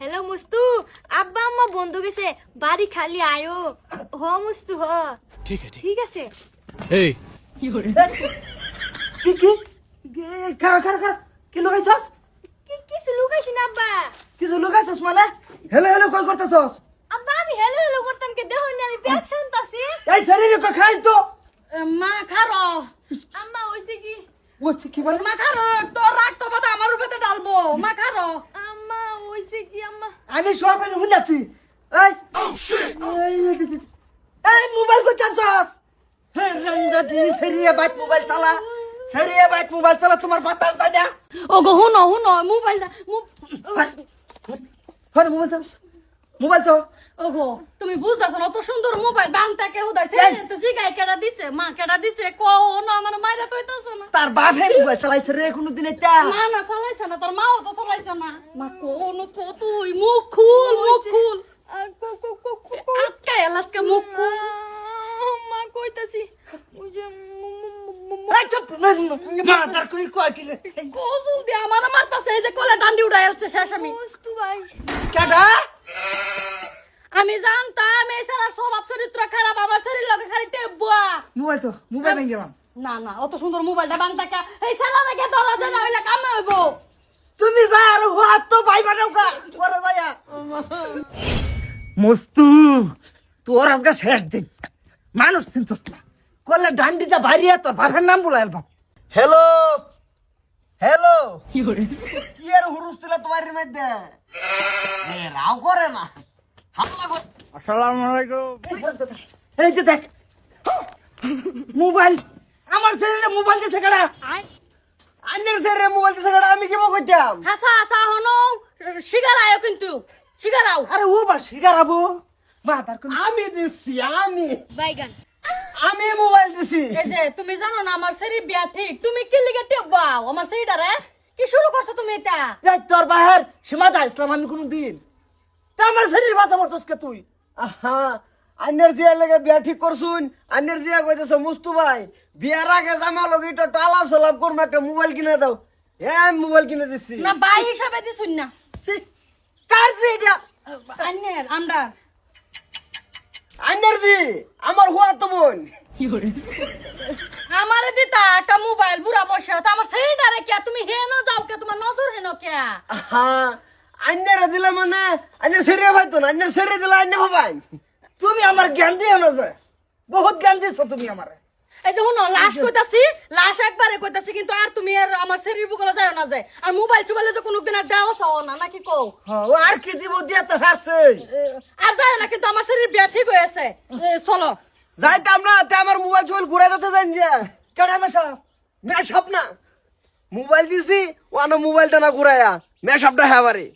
Hello मुस्तु अब्बा अम्मा बंधु गेছে বাড়ি খালি আয়ো হ মুস্তু হ ঠিক আছে এই কি কি লুকাইছস? কি কিছু লুকাইছি না আব্বা কিছু লুকাইছস মানে? হেলো হেলো কই করতেছস? আব্বা আমি হেলো হেলো করতাম কে দেখো না আমি ব্যাগ শান্তাছি এই শরীরে কো খাই তো। মা খারো আম্মা হইছে কি ওছে কি বলে? মা খারো তোর রাগ তো বাদ আমার উপরে ডালবো মা খারো আম্মা হইছে কি আম্মা আমি সব আমি শুনাছি। এই এই মোবাইল কই চাচ্ছস? হে রঞ্জতি শরীরে বাইক মোবাইল চালা। শরীরে বাইক মোবাইল চালা তোমার বাতাস যায় না। ওগো হুনো মোবাইলটা ফোন মোবাইল তো। মোবাইল তো। ওগো তুমি বুঝতাছ না অত সুন্দর মোবাইল বাংটা কে উদাইছে তো জিগাই কেডা দিছে মা কেডা দিছে কো না আমার মাইরা তইতাছ না তার বাপে মোবাইল চালাইছে রে কোনদিন এটা। না না চালাইছে না তোর মাও তো চালাইছে না মা কো তুই মুখ খুল আটকা এলাসকে মুখ খুল আম্মা কইতাছি ওই যে এই চুপ মা তার কই কই কি রে? কোজুল দি আমার মারতাছে এই যে কোলে ডান্ডি উড়াইলছে শেষ আমি মুস্তু ভাই কেডা? আমি জানতাম এই সারার স্বভাব চরিত্র খারাপ আমার শরীর লগে খালি টেবুয়া মোবাইল তো মোবাইল ভেঙে গেলাম। না অত সুন্দর মোবাইলটা বাংটাকা এই সারা দেখে ধরা যায় না হইলে কামে হইব তুমি যা আর হাত তো ভাই বানাও কা পরে যায়া মস্তু তোর আজকে শেষ দিন মানুষ চিনছস না কলে ডান্ডিটা ভারিয়া তোর বাবার নাম বলাইল বাপ। হ্যালো হ্যালো কি আর হুরুস তুলা তোমার মধ্যে এ রাও করে না হাল্লা কর। আসসালামু আলাইকুম। এই যে দেখ মোবাইল আমার ছেলে মোবাইল দিছে কেডা? আন্নের ছেলে মোবাইল দিছে কেডা? আমি কি বকইতাম? হাসা হনো শিগার আয়ো কিন্তু শিগার আও আরে ও বা শিকারাবো মা তার কোন আমি দিছি বাইগান আমি মোবাইল দিছি। এই যে তুমি জানো না আমার শরীর বিয়া ঠিক তুমি কি লিগে টেববাও আমার শরীরটা রে কি শুরু করছো তুমি এটা এই তোর বাহির সীমাদা ইসলাম আমি কোন দিন তা আমার শরীর বাঁচা পড়তস কে তুই? আহা আন্নের জিয়া লাগে বিয়া ঠিক করছুন আন্নের জিয়া কইতেছ মুস্তু ভাই বিয়ার আগে জামা লগে তো টালাপ সালাপ করম একটা মোবাইল কিনে দাও। আমি মোবাইল কিনে দিছি না বাই হিসাবে দিছুন না ছি, কার জি এটা? আন্নের আমরা আন্নের জি আমার হুয়া তো বোন। আমারে দিতা একটা মোবাইল বুড়া বসে তো আমার শরীরটা রে কে তুমি হেনো যাও কে তোমার নজর হেনো কে আহা আন্নের দিলে মানে আন্নের শরীরে ভাই তো না আন্নের শরীরে দিলে আন্নে ভাই তুমি আমার জ্ঞান দিও না যে বহুত জ্ঞান দিছো তুমি আমারে। এই যে শুনো লাশ কইতাছি লাশ একবারে কইতাছি কিন্তু আর তুমি আর আমার শরীর বুকলে যাও না যায় আর মোবাইল চুবাইলে যে কোনোদিন আর যাও চাও না নাকি কও ও আর কি দিব দিয়া তো হারছে আর যায় না কিন্তু আমার শরীর বিয়া ঠিক হয়েছে চলো যাইতাম না তে আমার মোবাইল চুল ঘুরে দিতে যান যে কেডা মেশাপ না মোবাইল দিছি ওয়ানো মোবাইলটা না ঘুরাইয়া মেশাপটা হ্যাঁ বারে